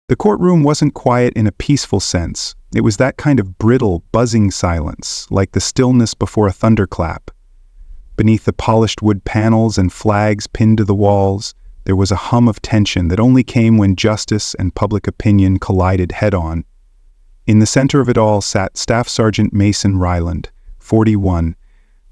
The courtroom wasn't quiet in a peaceful sense. It was that kind of brittle, buzzing silence, like the stillness before a thunderclap. Beneath the polished wood panels and flags pinned to the walls, there was a hum of tension that only came when justice and public opinion collided head-on. In the center of it all sat Staff Sergeant Mason Ryland, 41,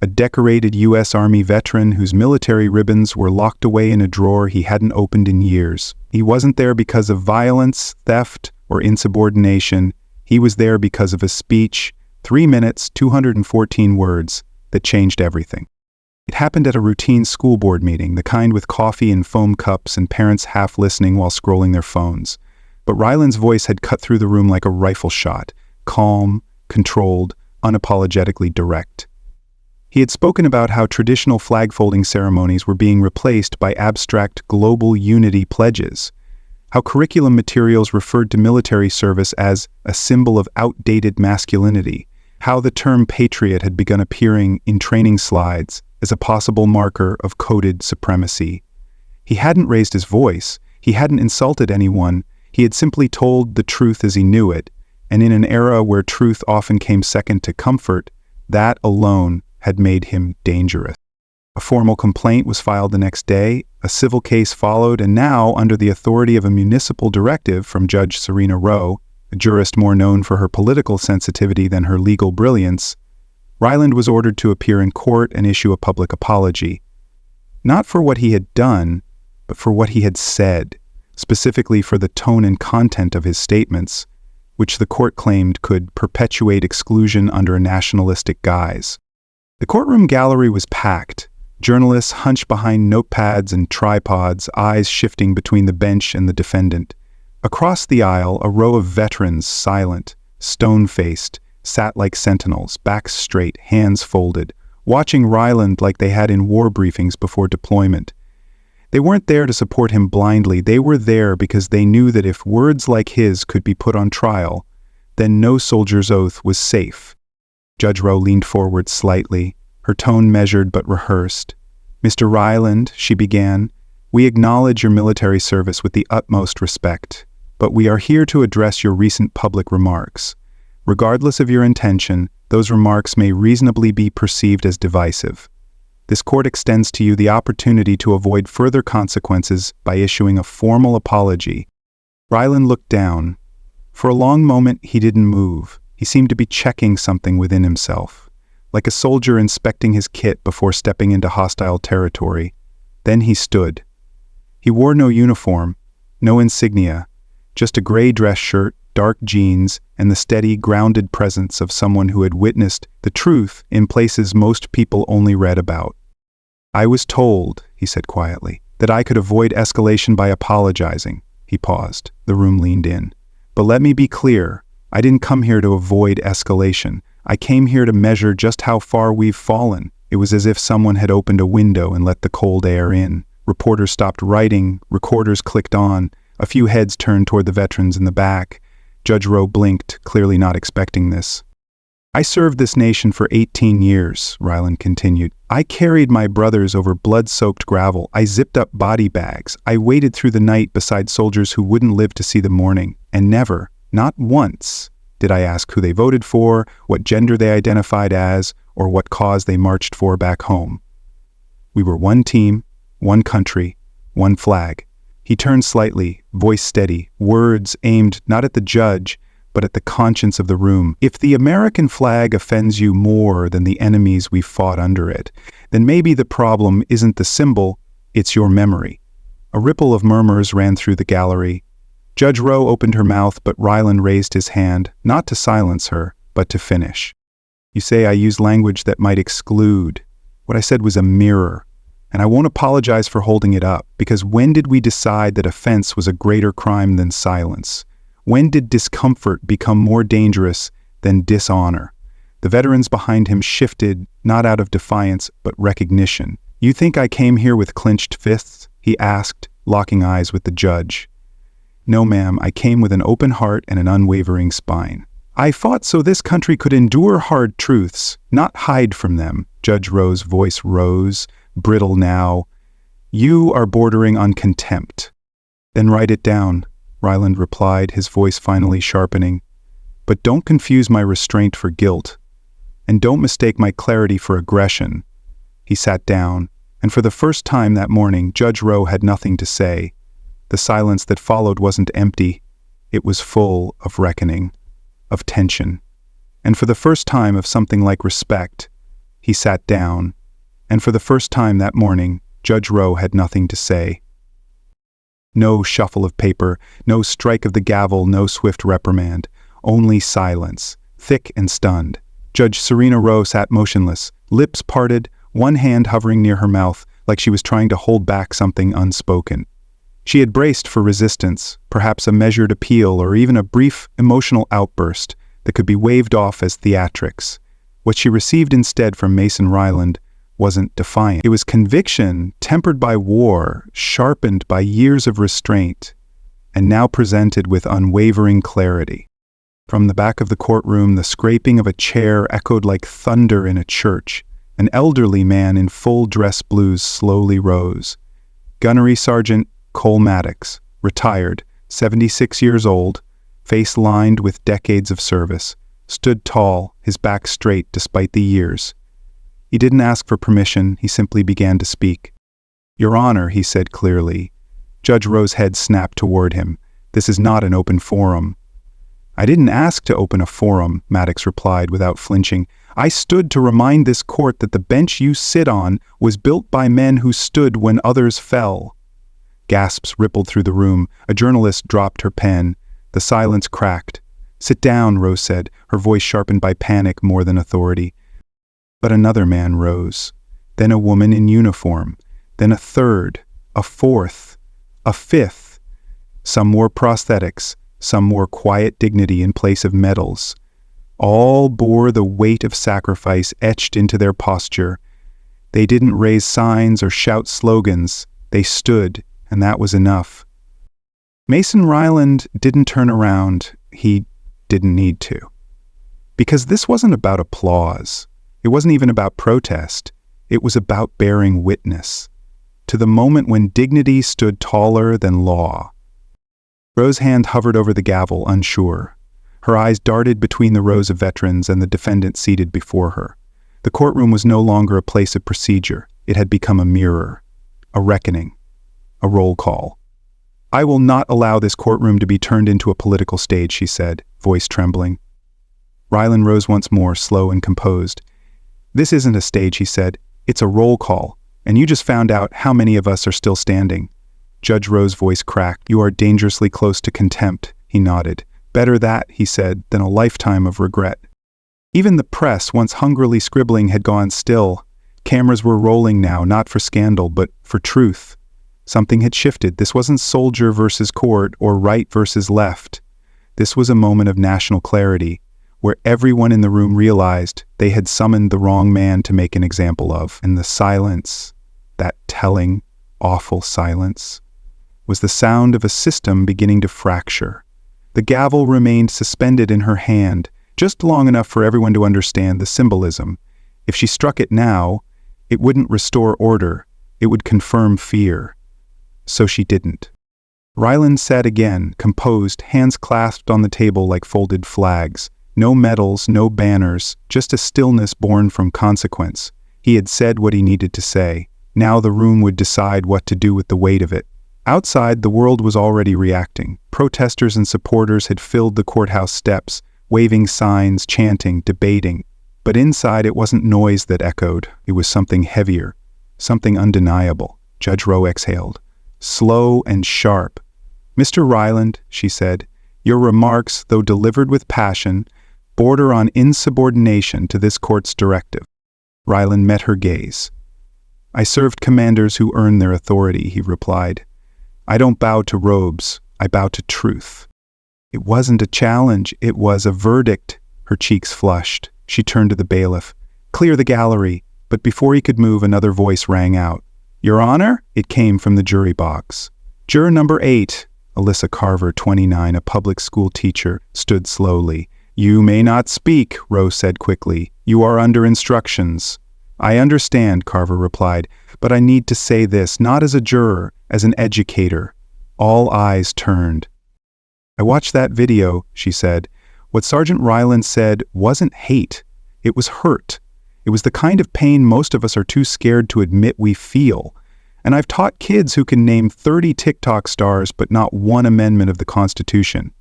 a decorated U.S. Army veteran whose military ribbons were locked away in a drawer he hadn't opened in years. He wasn't there because of violence, theft, or insubordination. He was there because of a speech, 3 minutes, 214 words, that changed everything. It happened at a routine school board meeting, the kind with coffee in foam cups and parents half listening while scrolling their phones. But Ryland's voice had cut through the room like a rifle shot, calm, controlled, unapologetically direct. He had spoken about how traditional flag-folding ceremonies were being replaced by abstract global unity pledges, how curriculum materials referred to military service as a symbol of outdated masculinity, how the term patriot had begun appearing in training slides as a possible marker of coded supremacy. He hadn't raised his voice, he hadn't insulted anyone, he had simply told the truth as he knew it, and in an era where truth often came second to comfort, that alone had made him dangerous. A formal complaint was filed the next day, a civil case followed, and now, under the authority of a municipal directive from Judge Serena Rowe, a jurist more known for her political sensitivity than her legal brilliance, Ryland was ordered to appear in court and issue a public apology. Not for what he had done, but for what he had said, specifically for the tone and content of his statements, which the court claimed could perpetuate exclusion under a nationalistic guise. The courtroom gallery was packed, journalists hunched behind notepads and tripods, eyes shifting between the bench and the defendant. Across the aisle, a row of veterans, silent, stone-faced, sat like sentinels, backs straight, hands folded, watching Ryland like they had in war briefings before deployment. They weren't there to support him blindly, they were there because they knew that if words like his could be put on trial, then no soldier's oath was safe. Judge Rowe leaned forward slightly, her tone measured but rehearsed. "Mr. Ryland," she began, "we acknowledge your military service with the utmost respect, but we are here to address your recent public remarks. Regardless of your intention, those remarks may reasonably be perceived as divisive. This court extends to you the opportunity to avoid further consequences by issuing a formal apology." Ryland looked down. For a long moment, he didn't move. He seemed to be checking something within himself, like a soldier inspecting his kit before stepping into hostile territory. Then he stood. He wore no uniform, no insignia, just a gray dress shirt, dark jeans, and the steady, grounded presence of someone who had witnessed the truth in places most people only read about. "I was told," he said quietly, "that I could avoid escalation by apologizing." He paused. The room leaned in. "But let me be clear. I didn't come here to avoid escalation. I came here to measure just how far we've fallen." It was as if someone had opened a window and let the cold air in. Reporters stopped writing, recorders clicked on, a few heads turned toward the veterans in the back. Judge Rowe blinked, clearly not expecting this. "I served this nation for 18 years, Ryland continued. "I carried my brothers over blood-soaked gravel. I zipped up body bags. I waited through the night beside soldiers who wouldn't live to see the morning. And never, not once, did I ask who they voted for, what gender they identified as, or what cause they marched for back home. We were one team, one country, one flag." He turned slightly, voice steady, words aimed not at the judge, but at the conscience of the room. "If the American flag offends you more than the enemies we fought under it, then maybe the problem isn't the symbol, it's your memory." A ripple of murmurs ran through the gallery. Judge Rowe opened her mouth, but Ryland raised his hand, not to silence her, but to finish. "You say I used language that might exclude. What I said was a mirror. And I won't apologize for holding it up, because when did we decide that offense was a greater crime than silence? When did discomfort become more dangerous than dishonor?" The veterans behind him shifted, not out of defiance, but recognition. "You think I came here with clenched fists?" he asked, locking eyes with the judge. "No, ma'am, I came with an open heart and an unwavering spine. I fought so this country could endure hard truths, not hide from them." Judge Rowe's voice rose, brittle now. "You are bordering on contempt." "Then write it down." Ryland replied, his voice finally sharpening. "But don't confuse my restraint for guilt. And don't mistake my clarity for aggression." He sat down, and for the first time that morning, Judge Rowe had nothing to say. The silence that followed wasn't empty. It was full of reckoning, of tension, and for the first time of something like respect. He sat down, and for the first time that morning, Judge Rowe had nothing to say. No shuffle of paper, no strike of the gavel, no swift reprimand. Only silence, thick and stunned. Judge Serena Rowe sat motionless, lips parted, one hand hovering near her mouth, like she was trying to hold back something unspoken. She had braced for resistance, perhaps a measured appeal or even a brief emotional outburst that could be waved off as theatrics. What she received instead from Mason Ryland wasn't defiant. It was conviction tempered by war, sharpened by years of restraint, and now presented with unwavering clarity. From the back of the courtroom, the scraping of a chair echoed like thunder in a church. An elderly man in full dress blues slowly rose. Gunnery Sergeant Cole Maddox, retired, 76 years old, face lined with decades of service, stood tall, his back straight despite the years. He didn't ask for permission, he simply began to speak. "Your Honor," he said clearly. Judge Rowe's head snapped toward him. "This is not an open forum." "I didn't ask to open a forum," Maddox replied without flinching. "I stood to remind this court that the bench you sit on was built by men who stood when others fell." Gasps rippled through the room. A journalist dropped her pen. The silence cracked. "Sit down," Rose said, her voice sharpened by panic more than authority. But another man rose. Then a woman in uniform. Then a third, a fourth, a fifth. Some wore prosthetics, some wore quiet dignity in place of medals. All bore the weight of sacrifice etched into their posture. They didn't raise signs or shout slogans. They stood, and that was enough. Mason Ryland didn't turn around. He didn't need to. Because this wasn't about applause. It wasn't even about protest. It was about bearing witness to the moment when dignity stood taller than law. Rose's hand hovered over the gavel, unsure. Her eyes darted between the rows of veterans and the defendant seated before her. The courtroom was no longer a place of procedure. It had become a mirror, a reckoning, a roll call. "I will not allow this courtroom to be turned into a political stage," she said, voice trembling. Ryland rose once more, slow and composed. "This isn't a stage," he said. "It's a roll call, and you just found out how many of us are still standing." Judge Rowe's voice cracked. "You are dangerously close to contempt," he nodded. "Better that," he said, "than a lifetime of regret." Even the press, once hungrily scribbling, had gone still. Cameras were rolling now, not for scandal, but for truth. Something had shifted. This wasn't soldier versus court or right versus left. This was a moment of national clarity, where everyone in the room realized they had summoned the wrong man to make an example of. And the silence, that telling, awful silence, was the sound of a system beginning to fracture. The gavel remained suspended in her hand, just long enough for everyone to understand the symbolism. If she struck it now, it wouldn't restore order, it would confirm fear. So she didn't. Ryland sat again, composed, hands clasped on the table like folded flags. No medals, no banners, just a stillness born from consequence. He had said what he needed to say. Now the room would decide what to do with the weight of it. Outside, the world was already reacting. Protesters and supporters had filled the courthouse steps, waving signs, chanting, debating. But inside, it wasn't noise that echoed. It was something heavier, something undeniable. Judge Rowe exhaled. Slow and sharp. "Mr. Ryland," she said, "your remarks, though delivered with passion, border on insubordination to this court's directive." Ryland met her gaze. "I served commanders who earned their authority," he replied. "I don't bow to robes, I bow to truth." It wasn't a challenge, it was a verdict. Her cheeks flushed. She turned to the bailiff. "Clear the gallery." But before he could move, another voice rang out. "Your Honor?" It came from the jury box. Juror number 8, Alyssa Carver, 29, a public school teacher, stood slowly. "You may not speak," Rose said quickly. "You are under instructions." "I understand," Carver replied, "but I need to say this, not as a juror, as an educator." All eyes turned. I watched that video, she said. What Sergeant Ryland said wasn't hate. It was hurt. It was the kind of pain most of us are too scared to admit we feel. And I've taught kids who can name 30 TikTok stars but not one amendment of the Constitution.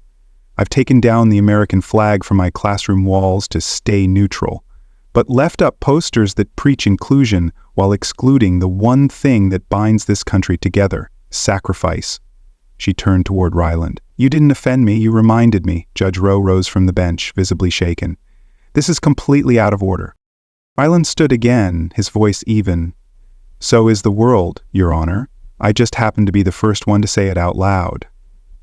I've taken down the American flag from my classroom walls to stay neutral, but left up posters that preach inclusion while excluding the one thing that binds this country together: sacrifice. She turned toward Ryland. You didn't offend me, you reminded me. Judge Rowe rose from the bench, visibly shaken. This is completely out of order. Ryland stood again, his voice even. So is the world, Your Honor. I just happened to be the first one to say it out loud.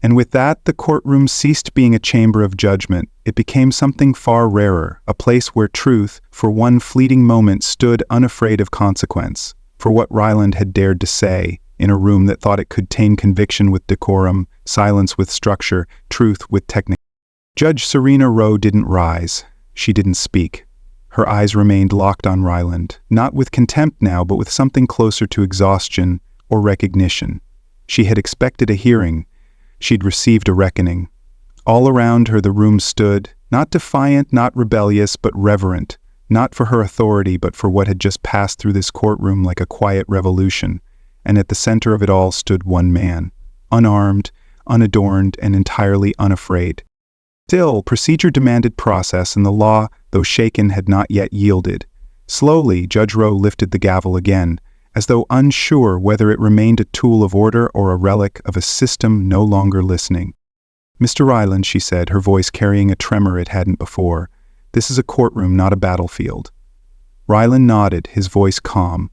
And with that, the courtroom ceased being a chamber of judgment. It became something far rarer, a place where truth, for one fleeting moment, stood unafraid of consequence. For what Ryland had dared to say, in a room that thought it could tame conviction with decorum, silence with structure, truth with technique. Judge Serena Rowe didn't rise. She didn't speak. Her eyes remained locked on Ryland, not with contempt now, but with something closer to exhaustion or recognition. She had expected a hearing. She'd received a reckoning. All around her the room stood, not defiant, not rebellious, but reverent, not for her authority, but for what had just passed through this courtroom like a quiet revolution. And at the center of it all stood one man, unarmed, unadorned, and entirely unafraid. Still, procedure demanded process, and the law, though shaken, had not yet yielded. Slowly, Judge Rowe lifted the gavel again, as though unsure whether it remained a tool of order or a relic of a system no longer listening. Mr. Ryland, she said, her voice carrying a tremor it hadn't before, this is a courtroom, not a battlefield. Ryland nodded, his voice calm.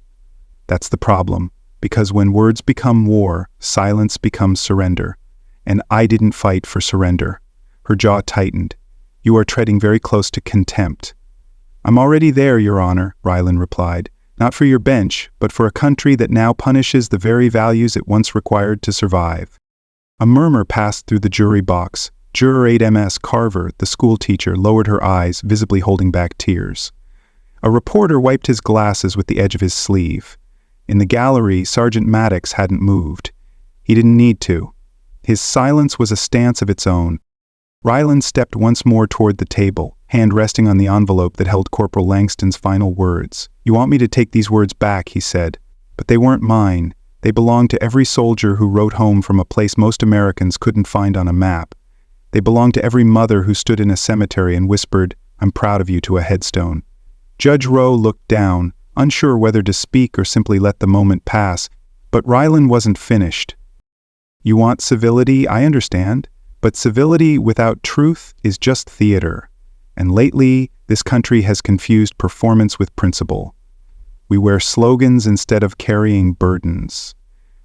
That's the problem. Because when words become war, silence becomes surrender. And I didn't fight for surrender. Her jaw tightened. You are treading very close to contempt. I'm already there, Your Honor, Ryland replied. Not for your bench, but for a country that now punishes the very values it once required to survive. A murmur passed through the jury box. Juror 8MS Carver, the school teacher, lowered her eyes, visibly holding back tears. A reporter wiped his glasses with the edge of his sleeve. In the gallery, Sergeant Maddox hadn't moved. He didn't need to. His silence was a stance of its own. Ryland stepped once more toward the table, hand resting on the envelope that held Corporal Langston's final words. You want me to take these words back, he said. But they weren't mine. They belonged to every soldier who wrote home from a place most Americans couldn't find on a map. They belonged to every mother who stood in a cemetery and whispered, I'm proud of you, to a headstone. Judge Rowe looked down, unsure whether to speak or simply let the moment pass, but Ryland wasn't finished. You want civility, I understand, but civility without truth is just theater. And lately, this country has confused performance with principle. We wear slogans instead of carrying burdens.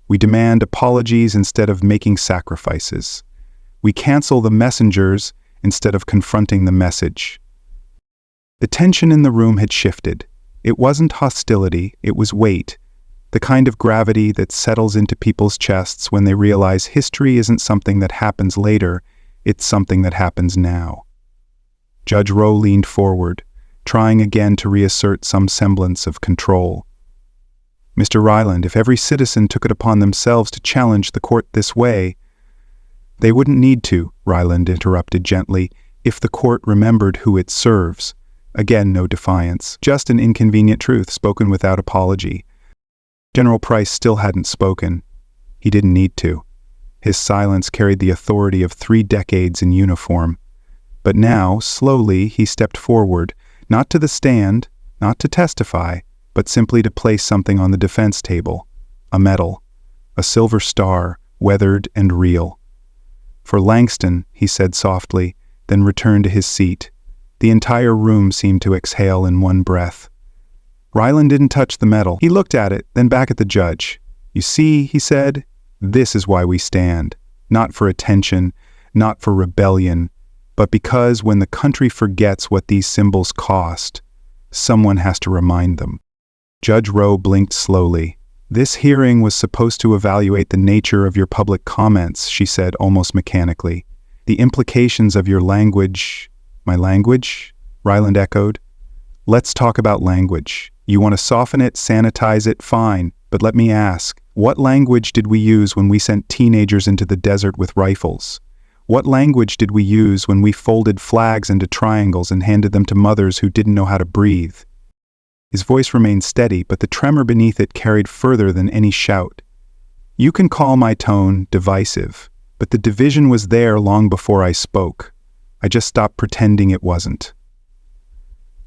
We demand apologies instead of making sacrifices. We cancel the messengers instead of confronting the message. The tension in the room had shifted. It wasn't hostility, it was weight, the kind of gravity that settles into people's chests when they realize history isn't something that happens later, it's something that happens now. Judge Rowe leaned forward, trying again to reassert some semblance of control. Mr. Ryland, if every citizen took it upon themselves to challenge the court this way— They wouldn't need to, Ryland interrupted gently, if the court remembered who it serves. Again, no defiance, just an inconvenient truth spoken without apology. General Price still hadn't spoken. He didn't need to. His silence carried the authority of 3 decades in uniform. But now, slowly, he stepped forward, not to the stand, not to testify, but simply to place something on the defense table. A medal, a silver star, weathered and real. For Langston, he said softly, then returned to his seat. The entire room seemed to exhale in one breath. Ryland didn't touch the medal. He looked at it, then back at the judge. You see, he said, this is why we stand. Not for attention, not for rebellion, but because when the country forgets what these symbols cost, someone has to remind them. Judge Rowe blinked slowly. This hearing was supposed to evaluate the nature of your public comments, she said almost mechanically. The implications of your language— My language? Ryland echoed. Let's talk about language. You want to soften it, sanitize it, fine. But let me ask, what language did we use when we sent teenagers into the desert with rifles? What language did we use when we folded flags into triangles and handed them to mothers who didn't know how to breathe? His voice remained steady, but the tremor beneath it carried further than any shout. You can call my tone divisive, but the division was there long before I spoke. I just stopped pretending it wasn't.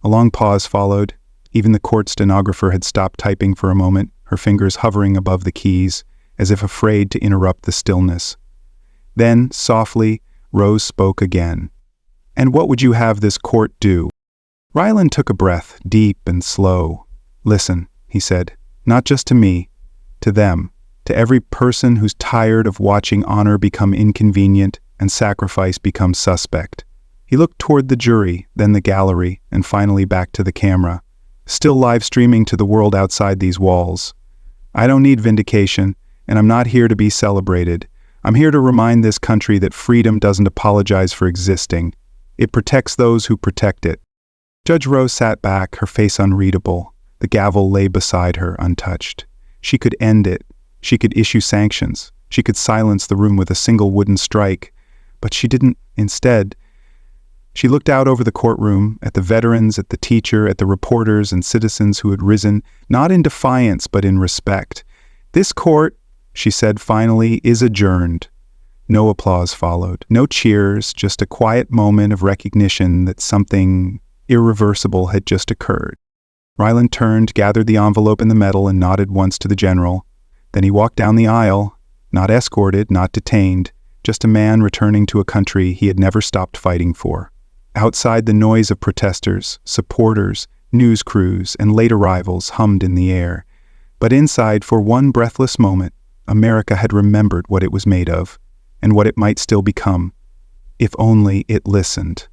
A long pause followed. Even the court stenographer had stopped typing for a moment, her fingers hovering above the keys, as if afraid to interrupt the stillness. Then, softly, Rose spoke again. And what would you have this court do? Ryland took a breath, deep and slow. Listen, he said, not just to me, to them, to every person who's tired of watching honor become inconvenient and sacrifice become suspect. He looked toward the jury, then the gallery, and finally back to the camera, still live streaming to the world outside these walls. I don't need vindication, and I'm not here to be celebrated. I'm here to remind this country that freedom doesn't apologize for existing. It protects those who protect it. Judge Rose sat back, her face unreadable. The gavel lay beside her, untouched. She could end it. She could issue sanctions. She could silence the room with a single wooden strike. But she didn't. Instead, she looked out over the courtroom, at the veterans, at the teacher, at the reporters and citizens who had risen, not in defiance but in respect. This court, she said finally, is adjourned. No applause followed. No cheers, just a quiet moment of recognition that something irreversible had just occurred. Ryland turned, gathered the envelope and the medal, and nodded once to the general. Then he walked down the aisle, not escorted, not detained, just a man returning to a country he had never stopped fighting for. Outside, the noise of protesters, supporters, news crews, and late arrivals hummed in the air. But inside, for one breathless moment, America had remembered what it was made of, and what it might still become, if only it listened.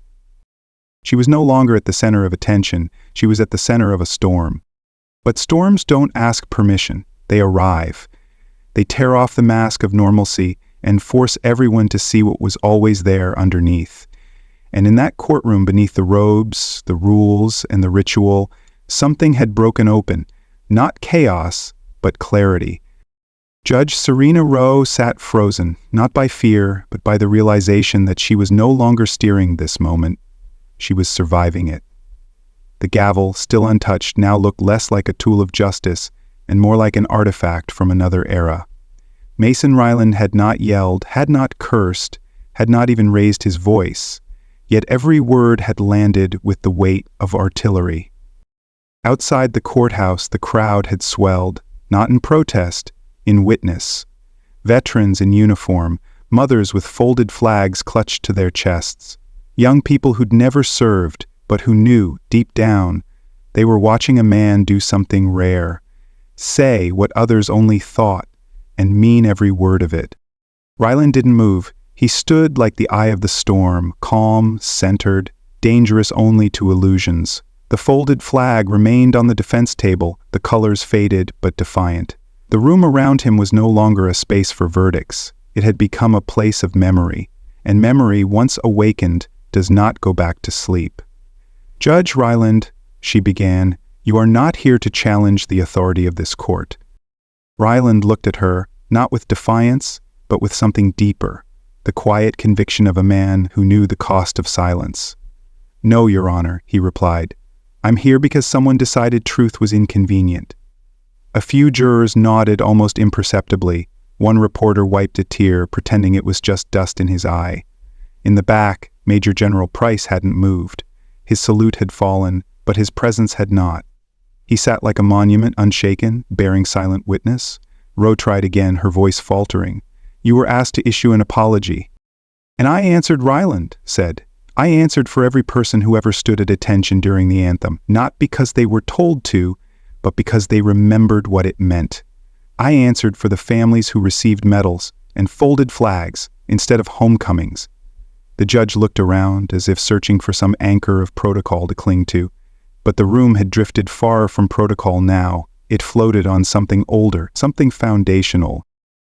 She was no longer at the center of attention, she was at the center of a storm. But storms don't ask permission, they arrive. They tear off the mask of normalcy and force everyone to see what was always there underneath. And in that courtroom, beneath the robes, the rules, and the ritual, something had broken open, not chaos, but clarity. Judge Serena Rowe sat frozen, not by fear, but by the realization that she was no longer steering this moment. She was surviving it. The gavel, still untouched, now looked less like a tool of justice and more like an artifact from another era. Mason Ryland had not yelled, had not cursed, had not even raised his voice, yet every word had landed with the weight of artillery. Outside the courthouse, the crowd had swelled, not in protest, in witness. Veterans in uniform, mothers with folded flags clutched to their chests. Young people who'd never served, but who knew, deep down, they were watching a man do something rare, say what others only thought, and mean every word of it. Ryland didn't move. He stood like the eye of the storm, calm, centered, dangerous only to illusions. The folded flag remained on the defense table, the colors faded but defiant. The room around him was no longer a space for verdicts. It had become a place of memory, and memory, once awakened, does not go back to sleep. Judge Ryland, she began, you are not here to challenge the authority of this court. Ryland looked at her, not with defiance, but with something deeper, the quiet conviction of a man who knew the cost of silence. No, Your Honor, he replied. I'm here because someone decided truth was inconvenient. A few jurors nodded almost imperceptibly. One reporter wiped a tear, pretending it was just dust in his eye. In the back, Major General Price hadn't moved. His salute had fallen, but his presence had not. He sat like a monument, unshaken, bearing silent witness. Rowe tried again, her voice faltering. You were asked to issue an apology. And I answered, Ryland said. I answered for every person who ever stood at attention during the anthem, not because they were told to, but because they remembered what it meant. I answered for the families who received medals and folded flags instead of homecomings. The judge looked around as if searching for some anchor of protocol to cling to, but the room had drifted far from protocol now. It floated on something older, something foundational.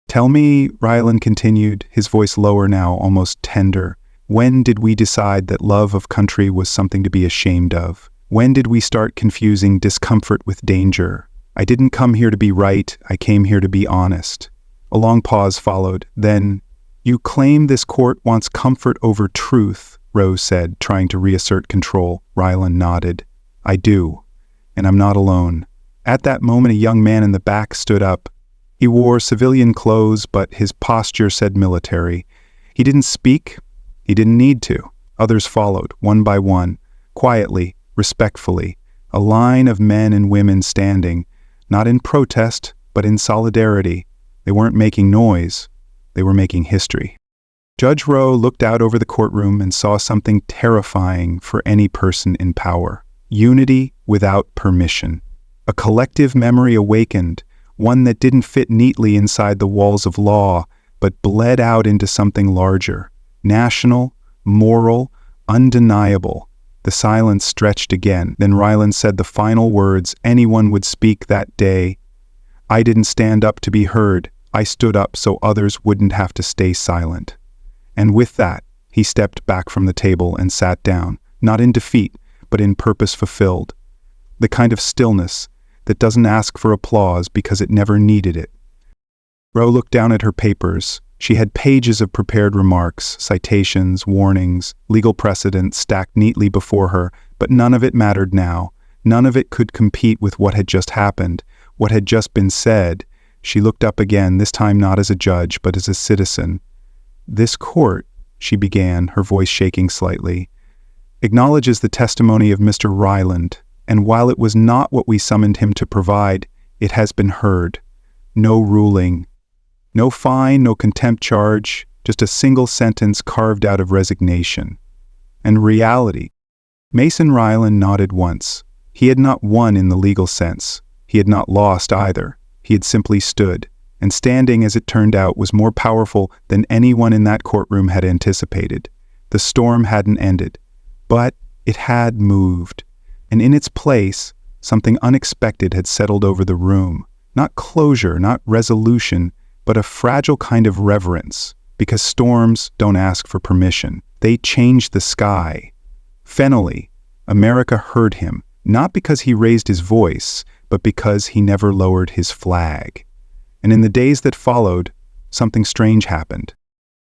Tell me, Ryland continued, his voice lower now, almost tender, when did we decide that love of country was something to be ashamed of? When did we start confusing discomfort with danger? I didn't come here to be right, I came here to be honest. A long pause followed, then, "You claim this court wants comfort over truth," Rose said, trying to reassert control. Ryland nodded. "I do, and I'm not alone." At that moment, a young man in the back stood up. He wore civilian clothes, but his posture said military. He didn't speak. He didn't need to. Others followed, one by one, quietly, respectfully, a line of men and women standing, not in protest, but in solidarity. They weren't making noise. They were making history. Judge Rowe looked out over the courtroom and saw something terrifying for any person in power. Unity without permission. A collective memory awakened, one that didn't fit neatly inside the walls of law, but bled out into something larger. National, moral, undeniable. The silence stretched again. Then Ryland said the final words anyone would speak that day. "I didn't stand up to be heard. I stood up so others wouldn't have to stay silent." And with that, he stepped back from the table and sat down, not in defeat, but in purpose fulfilled. The kind of stillness that doesn't ask for applause because it never needed it. Rowe looked down at her papers. She had pages of prepared remarks, citations, warnings, legal precedent stacked neatly before her, but none of it mattered now. None of it could compete with what had just happened, what had just been said. She looked up again, this time not as a judge, but as a citizen. "This court," she began, her voice shaking slightly, "acknowledges the testimony of Mr. Ryland, and while it was not what we summoned him to provide, it has been heard. No ruling. No fine, no contempt charge, just a single sentence carved out of resignation. And reality." Mason Ryland nodded once. He had not won in the legal sense. He had not lost either. He had simply stood, and standing, as it turned out, was more powerful than anyone in that courtroom had anticipated. The storm hadn't ended, but it had moved, and in its place, something unexpected had settled over the room. Not closure, not resolution, but a fragile kind of reverence, because storms don't ask for permission. They change the sky. Finally, America heard him, not because he raised his voice, but because he never lowered his flag. And in the days that followed, something strange happened.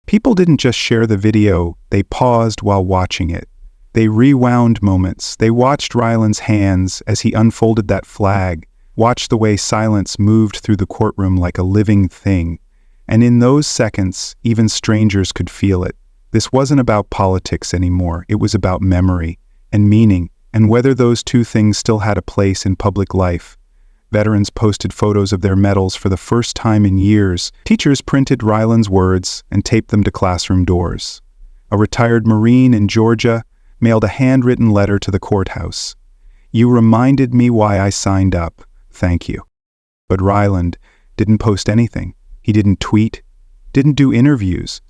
People didn't just share the video, they paused while watching it. They rewound moments. They watched Ryland's hands as he unfolded that flag, watched the way silence moved through the courtroom like a living thing. And in those seconds, even strangers could feel it. This wasn't about politics anymore. It was about memory and meaning, and whether those two things still had a place in public life. Veterans posted photos of their medals for the first time in years. Teachers printed Ryland's words and taped them to classroom doors. A retired Marine in Georgia mailed a handwritten letter to the courthouse. "You reminded me why I signed up. Thank you." But Ryland didn't post anything. He didn't tweet, didn't do interviews,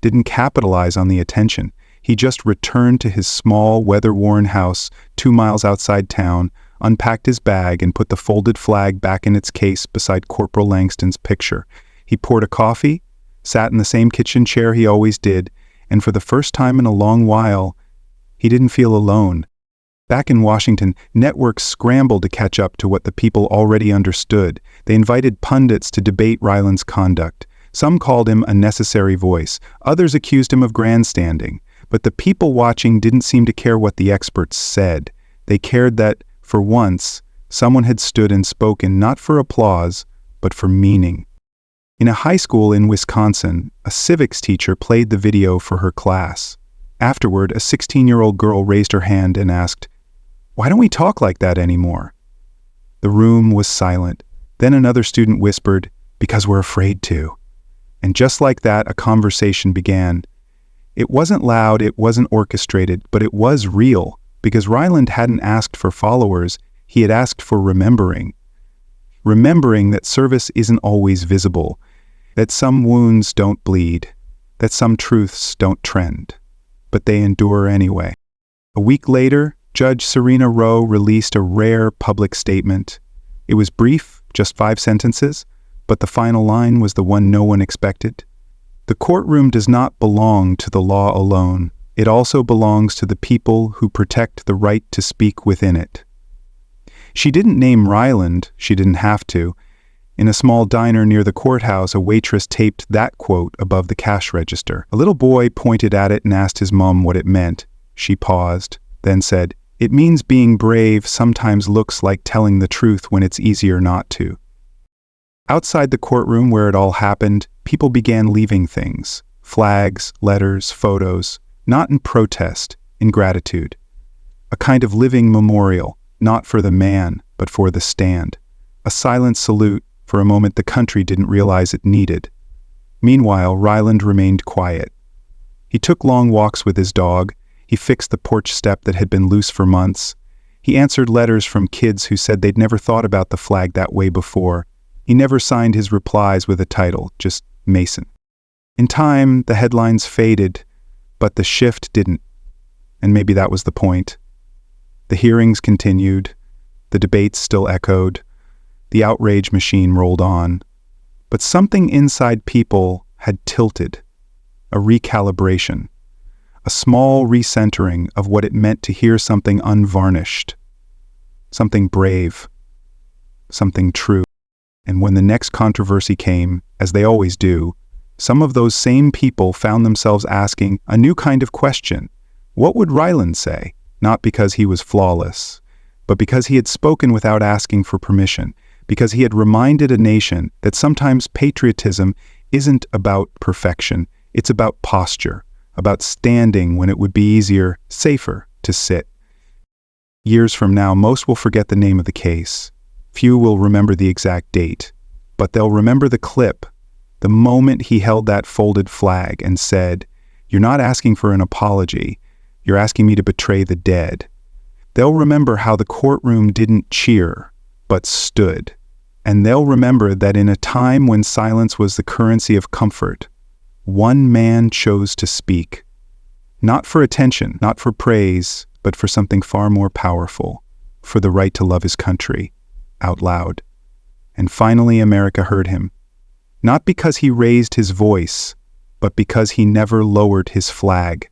didn't capitalize on the attention. He just returned to his small, weather-worn house 2 miles outside town, unpacked his bag, and put the folded flag back in its case beside Corporal Langston's picture. He poured a coffee, sat in the same kitchen chair he always did, and for the first time in a long while, he didn't feel alone. Back in Washington, networks scrambled to catch up to what the people already understood. They invited pundits to debate Ryland's conduct. Some called him a necessary voice. Others accused him of grandstanding. But the people watching didn't seem to care what the experts said. They cared that, for once, someone had stood and spoken not for applause, but for meaning. In a high school in Wisconsin, a civics teacher played the video for her class. Afterward, a 16-year-old girl raised her hand and asked, "Why don't we talk like that anymore?" The room was silent. Then another student whispered, "Because we're afraid to." And just like that, a conversation began. It wasn't loud, it wasn't orchestrated, but it was real, because Ryland hadn't asked for followers, he had asked for remembering. Remembering that service isn't always visible, that some wounds don't bleed, that some truths don't trend, but they endure anyway. A week later, Judge Serena Rowe released a rare public statement. It was brief, just 5 sentences, but the final line was the one no one expected. "The courtroom does not belong to the law alone. It also belongs to the people who protect the right to speak within it." She didn't name Ryland, she didn't have to. In a small diner near the courthouse, a waitress taped that quote above the cash register. A little boy pointed at it and asked his mom what it meant. She paused, then said, "It means being brave sometimes looks like telling the truth when it's easier not to." Outside the courtroom where it all happened, people began leaving things. Flags, letters, photos, not in protest, in gratitude. A kind of living memorial, not for the man, but for the stand. A silent salute for a moment the country didn't realize it needed. Meanwhile, Ryland remained quiet. He took long walks with his dog. He fixed the porch step that had been loose for months. He answered letters from kids who said they'd never thought about the flag that way before. He never signed his replies with a title, just Mason. In time, the headlines faded, but the shift didn't. And maybe that was the point. The hearings continued. The debates still echoed. The outrage machine rolled on. But something inside people had tilted. A recalibration. A small recentering of what it meant to hear something unvarnished. Something brave. Something true. And when the next controversy came, as they always do, some of those same people found themselves asking a new kind of question. What would Ryland say? Not because he was flawless, but because he had spoken without asking for permission, because he had reminded a nation that sometimes patriotism isn't about perfection, it's about posture, about standing when it would be easier, safer, to sit. Years from now, most will forget the name of the case. Few will remember the exact date, but they'll remember the clip, the moment he held that folded flag and said, "You're not asking for an apology, you're asking me to betray the dead." They'll remember how the courtroom didn't cheer, but stood. And they'll remember that in a time when silence was the currency of comfort, one man chose to speak. Not for attention, not for praise, but for something far more powerful, for the right to love his country, out loud. And finally America heard him. Not because he raised his voice, but because he never lowered his flag.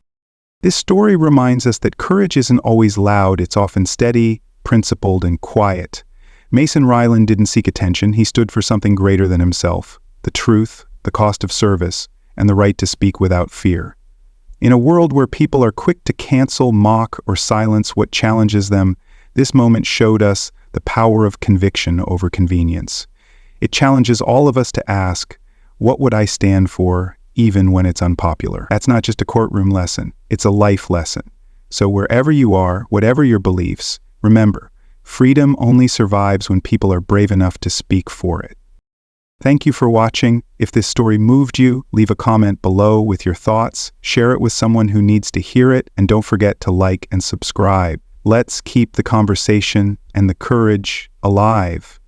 This story reminds us that courage isn't always loud, it's often steady, principled, and quiet. Mason Ryland didn't seek attention, he stood for something greater than himself, the truth, the cost of service, and the right to speak without fear. In a world where people are quick to cancel, mock, or silence what challenges them, this moment showed us the power of conviction over convenience. It challenges all of us to ask, what would I stand for, even when it's unpopular? That's not just a courtroom lesson, it's a life lesson. So wherever you are, whatever your beliefs, remember, freedom only survives when people are brave enough to speak for it. Thank you for watching. If this story moved you, leave a comment below with your thoughts, share it with someone who needs to hear it, and don't forget to like and subscribe. Let's keep the conversation and the courage alive.